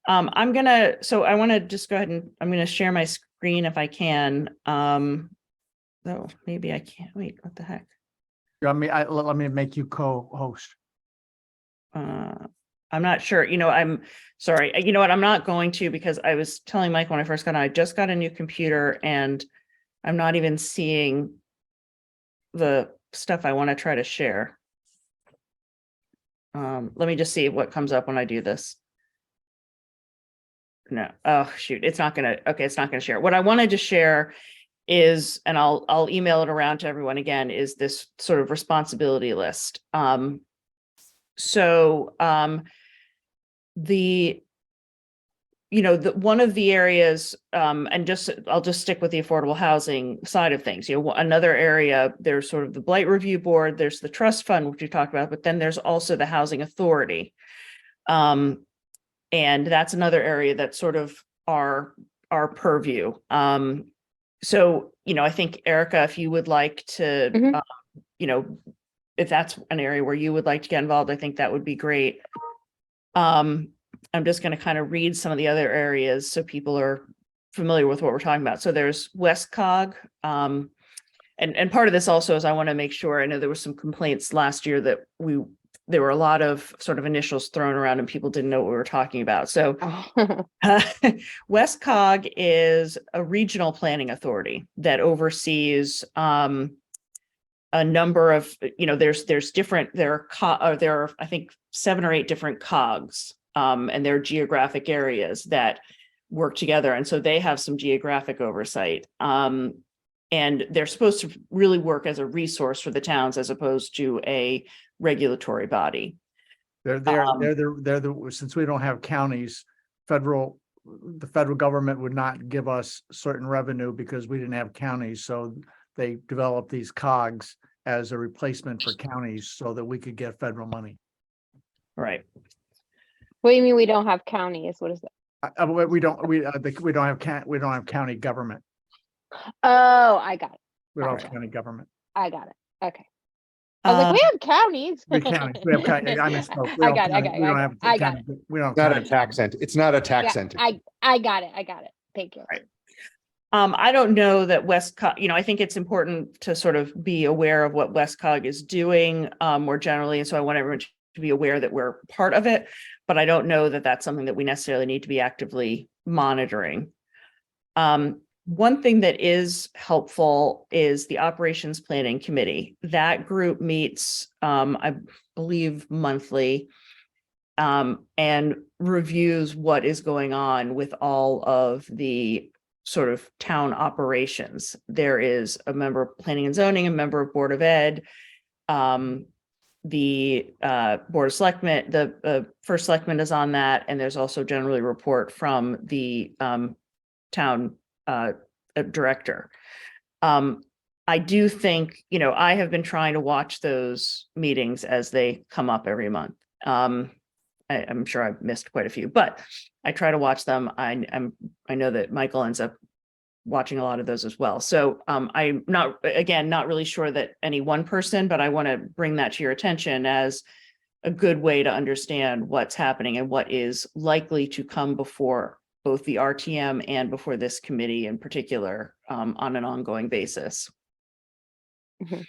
I want to just go ahead and I'm going to share my screen if I can. Though maybe I can't. Wait, what the heck? Let me make you co-host. I'm not sure. I'm sorry. You know what? I'm not going to, because I was telling Mike when I first got on, I just got a new computer and I'm not even seeing the stuff I want to try to share. Let me just see what comes up when I do this. No. Oh, shoot. It's not going to share. What I wanted to share is, and I'll email it around to everyone again, is this sort of responsibility list. One of the areas, I'll just stick with the affordable housing side of things. Another area, there's sort of the Blight Review Board, there's the trust fund, which we talked about, but then there's also the Housing Authority. And that's another area that's sort of our purview. I think, Erica, if you would like to, Mhm. if that's an area where you would like to get involved, I think that would be great. I'm just going to kind of read some of the other areas so people are familiar with what we're talking about. So there's WestCog. And part of this also is I want to make sure, I know there were some complaints last year that there were a lot of sort of initials thrown around and people didn't know what we were talking about. So WestCog is a regional planning authority that oversees a number of, there are, I think, 7 or 8 different cogs, and they're geographic areas that work together. And so they have some geographic oversight. And they're supposed to really work as a resource for the towns as opposed to a regulatory body. Since we don't have counties, the federal government would not give us certain revenue because we didn't have counties. So they developed these cogs as a replacement for counties so that we could get federal money. Right. What do you mean we don't have counties? What is that? We don't have county government. Oh, I got it. We don't Alright. have county government. I got it. Okay. I was like, we have counties. We have county. I misspoke. I got it. We don't have I got county. We don't have Not a county tax entity. It's not a tax Yeah, entity. I got it. Thank you. Right. I don't know that WestCog, I think it's important to sort of be aware of what WestCog is doing more generally. And so I want everyone to be aware that we're part of it, but I don't know that that's something that we necessarily need to be actively monitoring. One thing that is helpful is the Operations Planning Committee. That group meets, I believe, monthly, and reviews what is going on with all of the sort of town operations. There is a member of Planning and Zoning, a member of Board of Ed, the Board of Selectmen, the first selectman is on that, and there's also generally a report from the town director. I do think, I have been trying to watch those meetings as they come up every month. I'm sure I've missed quite a few, but I try to watch them. I know that Michael ends up watching a lot of those as well. So I'm not really sure that any one person, but I want to bring that to your attention as a good way to understand what's happening and what is likely to come before both the RTM and before this committee in particular, on an ongoing basis. Mhm.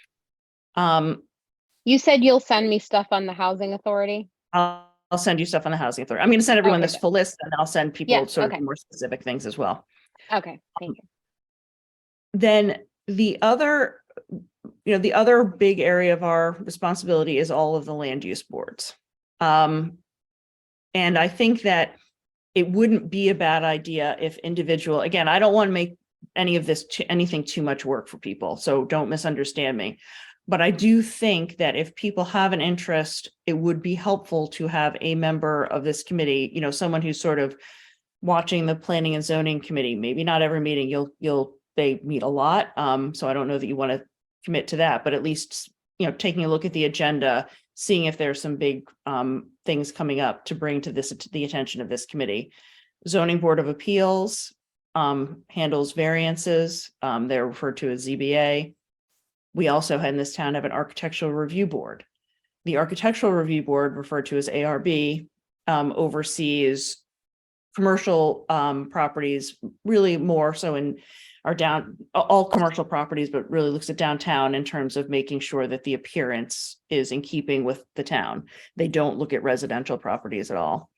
You said you'll send me stuff on the Housing Authority? I'll send you stuff on the housing authority. I'm going to send everyone Okay, this good. full list, and I'll send people Yeah, sort okay. of more specific things as well. Okay, thank you. Then the other, the other big area of our responsibility is all of the land use boards. And I think that it wouldn't be a bad idea if individual, again, I don't want to make any of this anything too much work for people, so don't misunderstand me. But I do think that if people have an interest, it would be helpful to have a member of this committee, someone who's sort of watching the planning and zoning committee. Maybe not every meeting, they meet a lot. So I don't know that you want to commit to that, but at least, taking a look at the agenda, seeing if there's some big things coming up to bring to the attention of this committee. Zoning Board of Appeals handles variances. They're referred to as ZBA. We also in this town have an architectural review board. The architectural review board, referred to as ARB, oversees commercial properties, really more so in all commercial properties, but really looks at downtown in terms of making sure that the appearance is in keeping with the town. They don't look at residential properties at all.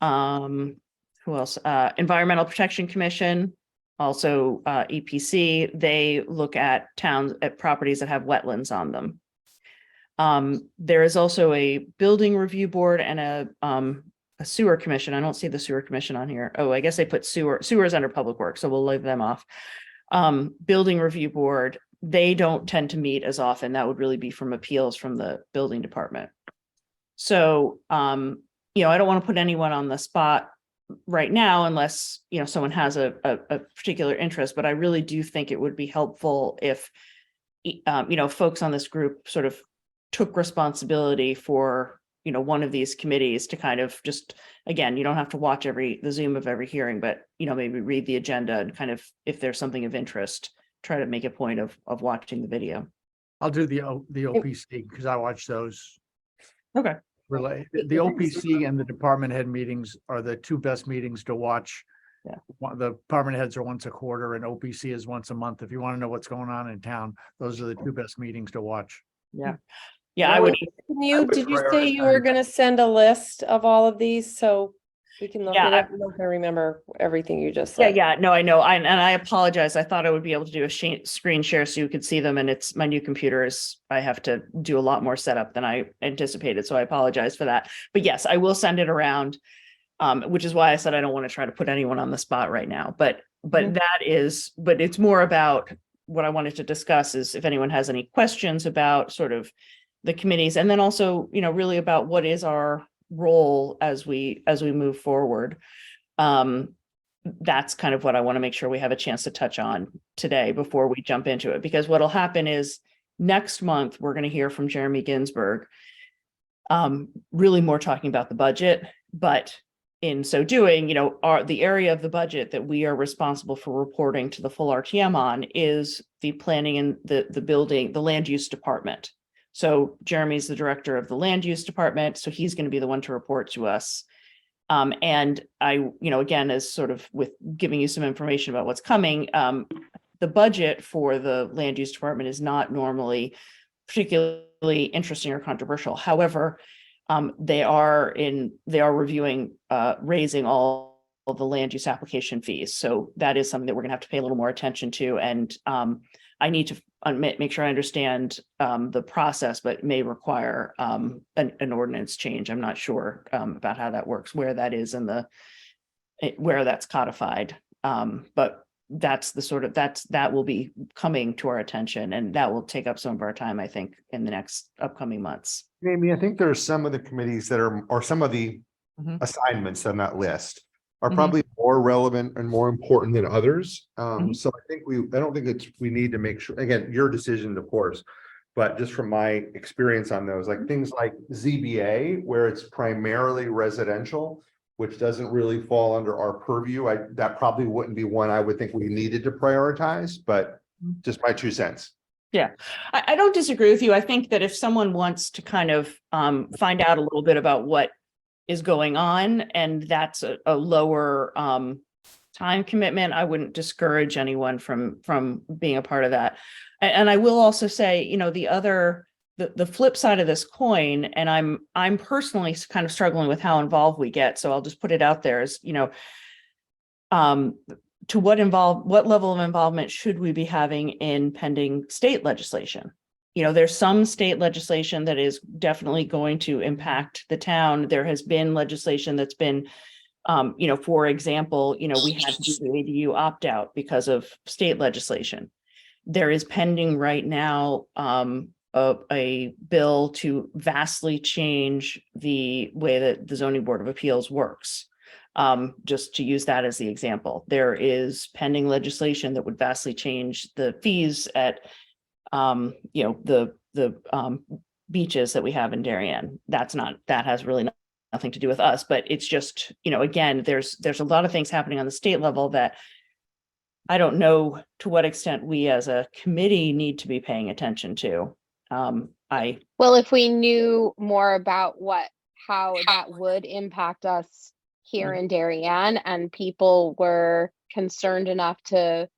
Who else? Environmental Protection Commission, also EPC. They look at properties that have wetlands on them. There is also a building review board and a sewer commission. I don't see the sewer commission on here. Oh, I guess they put sewers under public works, so we'll leave them off. Building review board, they don't tend to meet as often. That would really be from appeals from the building department. So, I don't want to put anyone on the spot right now unless, someone has a particular interest, but I really do think it would be helpful if, folks on this group sort of took responsibility for, one of these committees to kind of just, again, you don't have to watch the Zoom of every hearing, but, maybe read the agenda and kind of, if there's something of interest, try to make a point of watching the video. I'll do the OPC because I watch those. Okay. The OPC and the department head meetings are the two best meetings to watch. Yeah. The department heads are once a quarter and OPC is once a month. If you want to know what's going on in town, those are the two best meetings to watch. Yeah. Yeah, I would. Did you say you were gonna send a list of all of these so we can look Yeah, at it? I'm not gonna remember everything you just said. Yeah, no, I know. And I apologize. I thought I would be able to do a screen share so you could see them. And it's my new computer I have to do a lot more setup than I anticipated. So I apologize for that. But yes, I will send it around, which is why I said I don't want to try to put anyone on the spot right now. But it's more about what I wanted to discuss is if anyone has any questions about sort of the committees, and then also, really about what is our role as we move forward. That's kind of what I want to make sure we have a chance to touch on today before we jump into it, because what'll happen is next month, we're going to hear from Jeremy Ginsburg, really more talking about the budget, but in so doing, the area of the budget that we are responsible for reporting to the full RTM on is the planning and the land use department. So Jeremy's the director of the land use department, so he's going to be the one to report to us. And I, again, as sort of with giving you some information about what's coming, the budget for the land use department is not normally particularly interesting or controversial. However, they are reviewing raising all of the land use application fees. So that is something that we're going to have to pay a little more attention to. And I need to make sure I understand the process, but may require an ordinance change. I'm not sure about how that works, where that is where that's codified. But that's that will be coming to our attention, and that will take up some of our time, I think, in the next upcoming months. Amy, I think there's some of the committees that are, or some of the Mhm. assignments on that list are Mhm. probably more relevant and more important than others. Mhm. So I don't think we need to make sure, again, your decision, of course. But just from my experience on those, like things like ZBA, where it's primarily residential, which doesn't really fall under our purview, that probably wouldn't be one I would think we needed to prioritize, but just my 2 cents. Yeah, I don't disagree with you. I think that if someone wants to kind of find out a little bit about what is going on, and that's a lower time commitment, I wouldn't discourage anyone from being a part of that. And I will also say, the other the flip side of this coin, and I'm personally kind of struggling with how involved we get. So I'll just put it out there as, to what level of involvement should we be having in pending state legislation? There's some state legislation that is definitely going to impact the town. There has been legislation that's been, for example, we had to do the ADU opt-out because of state legislation. There is pending right now a bill to vastly change the way that the zoning board of appeals works. Just to use that as the example, there is pending legislation that would vastly change the fees at the beaches that we have in Darien. That has really nothing to do with us, but it's just, again, there's a lot of things happening on the state level that I don't know to what extent we as a committee need to be paying attention to. Well, if we knew more about how that would impact us here in Darien, and people were concerned enough to,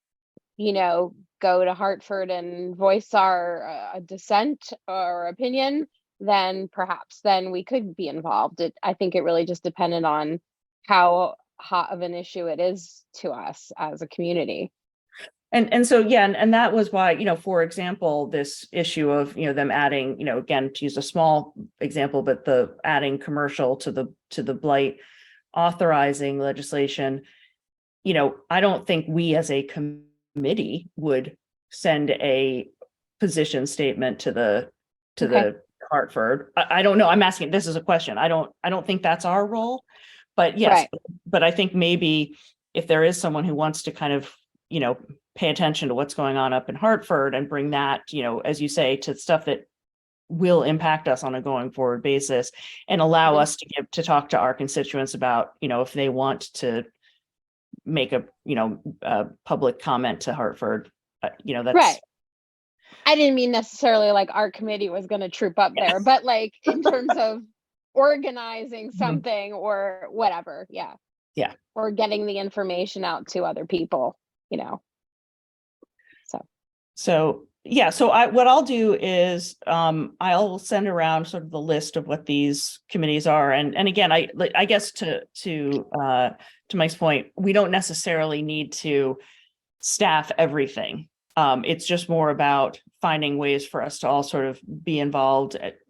go to Hartford and voice our dissent or opinion, then perhaps then we could be involved. I think it really just depended on how hot of an issue it is to us as a community. And so, yeah, and that was why, for example, this issue of, them adding, again, to use a small example, but the adding commercial to the blight authorizing legislation, I don't think we as a committee would send a position statement to the Hartford. I don't know. I'm asking, this is a question. I don't think that's our role, but yes, Right. But I think maybe if there is someone who wants to kind of, pay attention to what's going on up in Hartford and bring that, as you say, to stuff that will impact us on a going forward basis, and allow us to talk to our constituents about, if they want to make a public comment to Hartford, that's right. I didn't mean necessarily like our committee was going to troop up there, but like in terms of organizing something or whatever. Yeah. Or getting the information out to other people, So yeah, so what I'll do is I'll send around sort of the list of what these committees are, and again, I guess to Mike's point, we don't necessarily need to staff everything. It's just more about finding ways for us to all sort of be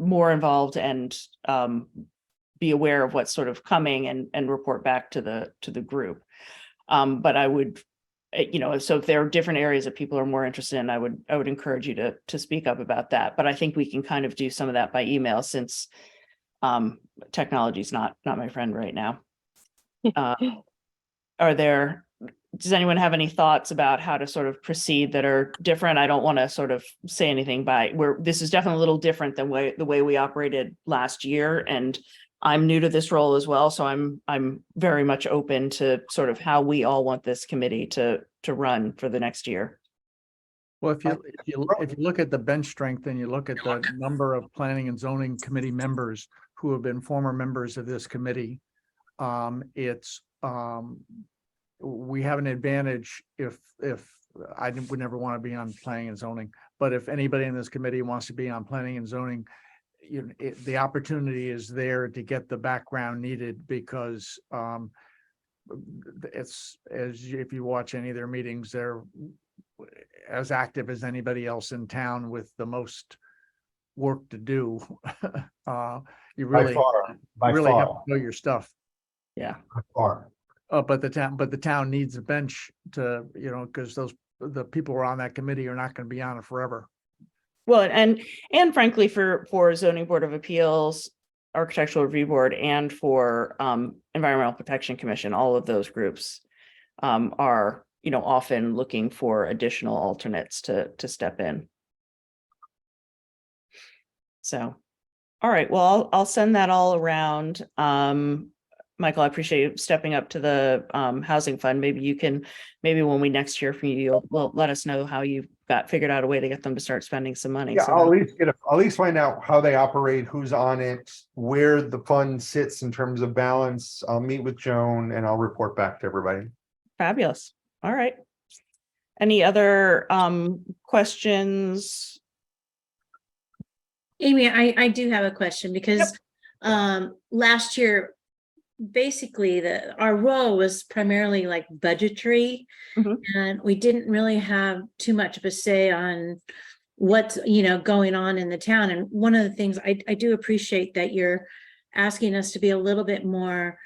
more involved, and be aware of what's sort of coming and report back to the group. But I would, so if there are different areas that people are more interested in, I would encourage you to speak up about that. But I think we can kind of do some of that by email, since technology is not my friend right now. Does anyone have any thoughts about how to sort of proceed that are different? I don't want to sort of say anything this is definitely a little different than the way we operated last year, and I'm new to this role as well, so I'm very much open to sort of how we all want this committee to run for the next year. Well, if you look at the bench strength and you look at the number of planning and zoning committee members who have been former members of this committee, we have an advantage if I would never want to be on planning and zoning, but if anybody in this committee wants to be on planning and zoning, the opportunity is there to get the background needed, because it's, if you watch any of their meetings, they're as active as anybody else in town with the most work to do. You really By have far. to know your stuff. Yeah. By far. But the town needs a bench to, because the people who are on that committee are not going to be on it forever. Well, and frankly, for zoning board of appeals, architectural review board, and for environmental protection commission, all of those groups are often looking for additional alternates to step in. So, all right, well, I'll send that all around. Michael, I appreciate you stepping up to the housing fund. Maybe when we next hear from you, you'll let us know how you've figured out a way to get them to start spending some money. Yeah, So I'll at least find out how they operate, who's on it, where the fund sits in terms of balance. I'll meet with Joan and I'll report back to everybody. fabulous. All right. Any other questions? Amy, I do have a question because last year, basically our role was primarily like budgetary. Mhm. And we didn't really have too much of a say on what's, going on in the town. And one of the things I do appreciate that you're asking us to be a little bit more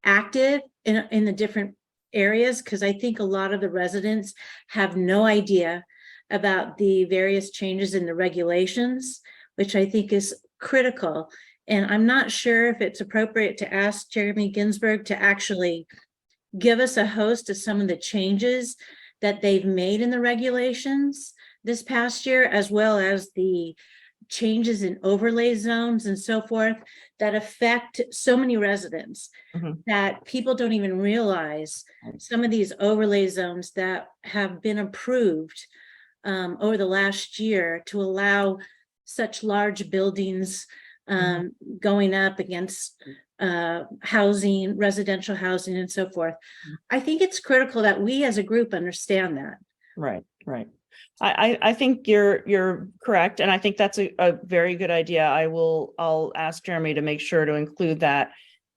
active in the different areas, because I think a lot of the residents have no idea about the various changes in the regulations, which I think is critical. And I'm not sure if it's appropriate to ask Jeremy Ginsburg to actually give us a host of some of the changes that they've made in the regulations this past year, as well as the changes in overlay zones and so forth that affect so many residents Mhm. that people don't even realize some of these overlay zones that have been approved over the last year to allow such large buildings going up against housing, residential housing, and so forth. I think it's critical that we as a group understand that. Right, right. I think you're correct, and I think that's a very good idea. I'll ask Jeremy to make sure to include that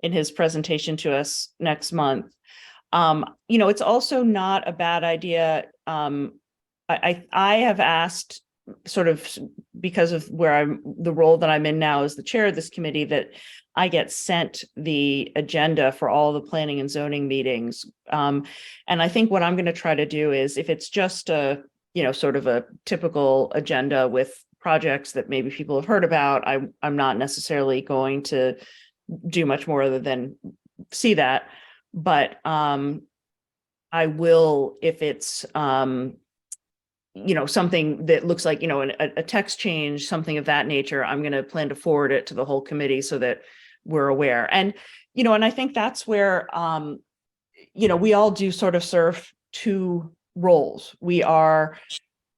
in his presentation to us next month. It's also not a bad idea. I have asked, sort of because of the role that I'm in now as the chair of this committee, that I get sent the agenda for all the planning and zoning meetings. And I think what I'm going to try to do is, if it's just a, sort of a typical agenda with projects that maybe people have heard about, I'm not necessarily going to do much more other than see that. But I will, if it's something that looks like, a text change, something of that nature, I'm going to plan to forward it to the whole committee so that we're aware. And, and I think that's where, we all do sort of serve two roles. We are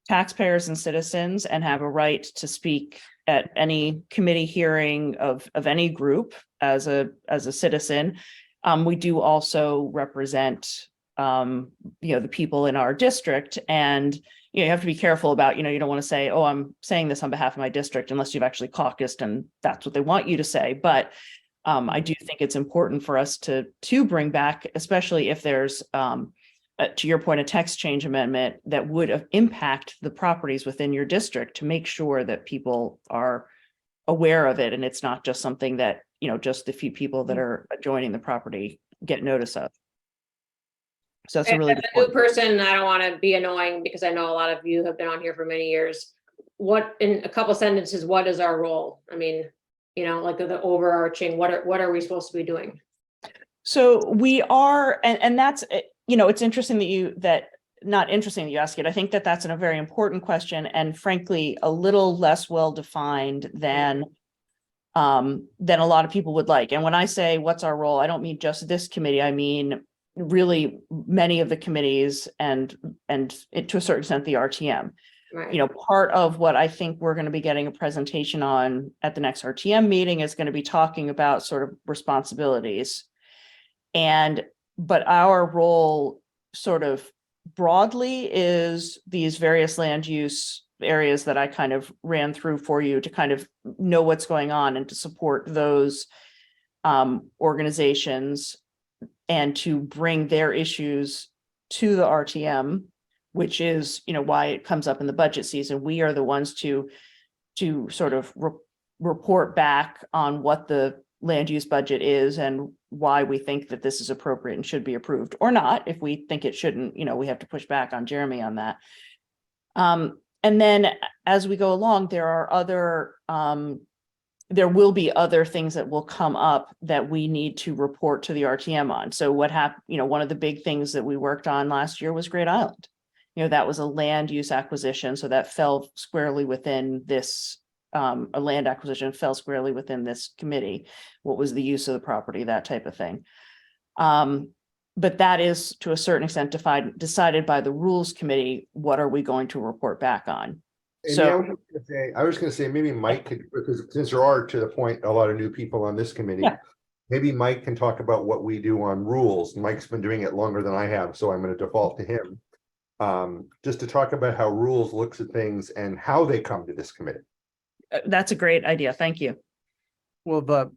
taxpayers and citizens and have a right to speak at any committee hearing of any group as a citizen. We do also represent, the people in our district, and you have to be careful about, you don't want to say, oh, I'm saying this on behalf of my district, unless you've actually caucused and that's what they want you to say. But I do think it's important for us to bring back, especially if there's, to your point, a text change amendment that would impact the properties within your district, to make sure that people are aware of it. And it's not just something that, just the few people that are joining the property get notice of. So that's a really As a new person, I don't want to be annoying, because I know a lot of you have been on here for many years. What, in a couple sentences, what is our role? I mean, like the overarching, what are we supposed to be doing? So we are, and that's, it's interesting not interesting that you ask it. I think that's a very important question, and frankly, a little less well-defined than a lot of people would like. And when I say what's our role, I don't mean just this committee. I mean, really many of the committees and to a certain extent, the RTM. Right. Part of what I think we're going to be getting a presentation on at the next RTM meeting is going to be talking about sort of responsibilities. But our role sort of broadly is these various land use areas that I kind of ran through for you, to kind of know what's going on and to support those organizations and to bring their issues to the RTM, which is, why it comes up in the budget season. We are the ones to sort of report back on what the land use budget is and why we think that this is appropriate and should be approved, or not. If we think it shouldn't, we have to push back on Jeremy on that. And then as we go along, there will be other things that will come up that we need to report to the RTM on. So what happened, one of the big things that we worked on last year was Great Island. That was a land use acquisition. So that fell squarely within this, a land acquisition fell squarely within this committee. What was the use of the property, that type of thing. But that is to a certain extent decided by the rules committee. What are we going to report back on? And So I was going to say maybe Mike could, because since there are, to the point, a lot of new people on this committee, maybe Mike can talk about what we do on rules. Mike's been doing it longer than I have, so I'm going to default to him. Just to talk about how rules looks at things and how they come to this committee. That's a great idea. Thank you. Well, the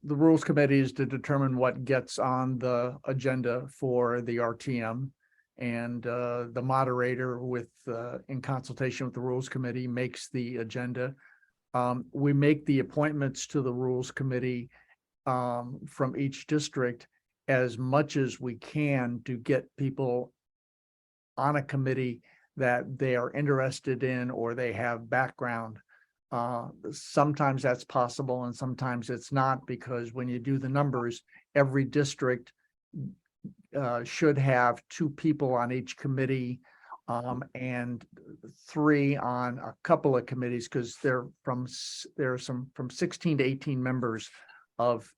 rules committee is to determine what gets on the agenda for the RTM. And the moderator in consultation with the rules committee makes the agenda. We make the appointments to the rules committee from each district as much as we can to get people on a committee that they are interested in or they have background. Sometimes that's possible and sometimes it's not, because when you do the numbers, every district should have 2 people on each committee and 3 on a couple of committees, because there are some from 16 to 18 members of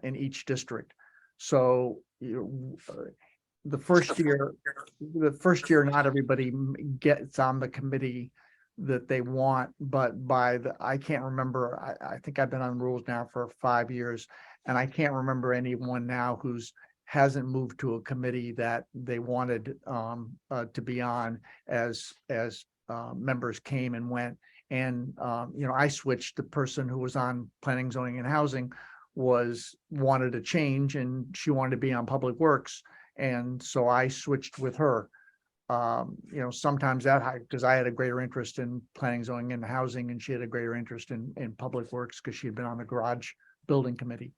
in each district. So the first year, not everybody gets on the committee that they want, but I can't remember, I think I've been on rules now for 5 years, and I can't remember anyone now hasn't moved to a committee that they wanted to be on as members came and went. And I switched. The person who was on planning, zoning, and housing wanted to change, and she wanted to be on public works, and so I switched with her. Sometimes because I had a greater interest in planning, zoning, and housing, and she had a greater interest in public works because she had been on the garage building committee.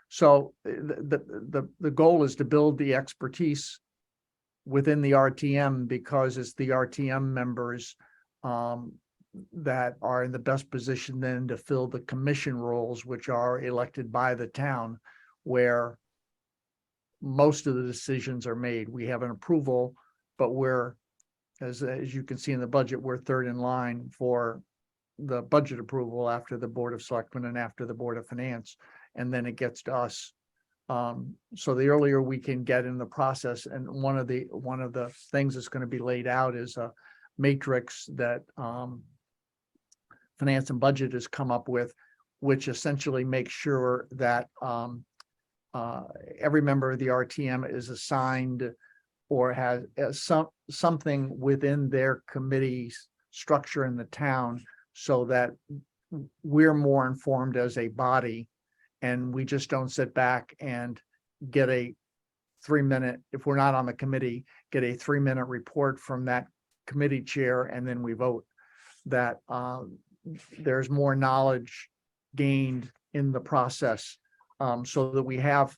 So the goal is to build the expertise within the RTM, because it's the RTM members that are in the best position then to fill the commission roles, which are elected by the town, where most of the decisions are made. We have an approval, but as you can see in the budget, we're third in line for the budget approval after the Board of Selectmen and after the Board of Finance, and then it gets to us. So the earlier we can get in the process, and one of the things that's going to be laid out is a matrix that Finance and Budget has come up with, which essentially makes sure that every member of the RTM is assigned or has something within their committee's structure in the town, so that we're more informed as a body, and we just don't sit back and get a 3-minute, if we're not on the committee, get a 3-minute report from that committee chair, and then we vote. That there's more knowledge gained in the process, so that we have.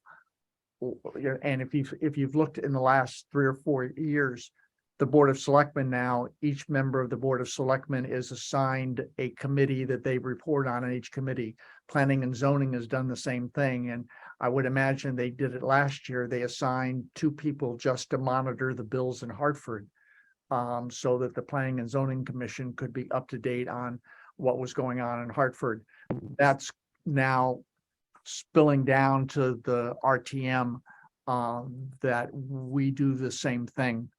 And if you've looked in the last 3 or 4 years, the Board of Selectmen now, each member of the Board of Selectmen is assigned a committee that they report on in each committee. Planning and zoning has done the same thing, and I would imagine they did it last year. They assigned 2 people just to monitor the bills in Hartford, so that the Planning and Zoning Commission could be up to date on what was going on in Hartford. That's now spilling down to the RTM, that we do the same thing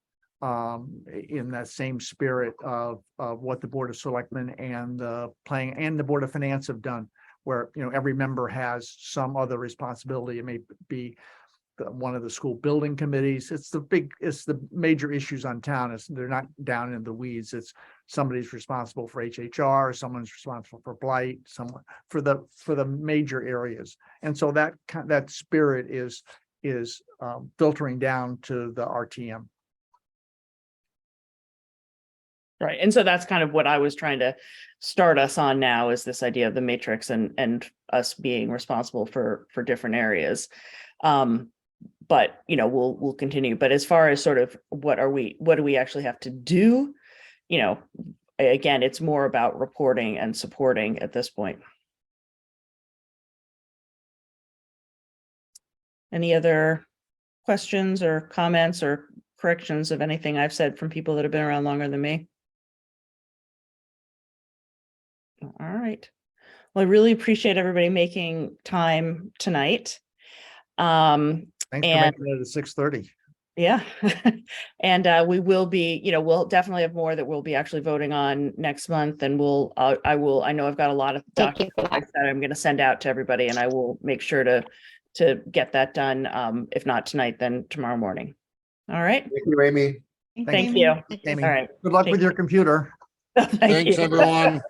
in that same spirit of what the Board of Selectmen and the Planning and the Board of Finance have done, where every member has some other responsibility. It may be one of the school building committees. It's the major issues on town. They're not down in the weeds. It's somebody's responsible for HHR, someone's responsible for blight, someone for the major areas. And so that spirit is filtering down to the RTM. Right. And so that's kind of what I was trying to start us on now, is this idea of the matrix and us being responsible for different areas. But we'll continue. But as far as sort of what do we actually have to do? Again, it's more about reporting and supporting at this point. Any other questions or comments or corrections of anything I've said from people that have been around longer than me? All right. Well, I really appreciate everybody making time tonight. Thanks for making it at 6:30. Yeah. And we will be, we'll definitely have more that we'll be actually voting on next month. And I know I've got a lot of documents that I'm going to send out to everybody, and I will make sure to get that done. If not tonight, then tomorrow morning. All right. Thank you, Amy. Thank you. Amy. All right. Good luck Take with your computer. Thank Thanks, you. everyone.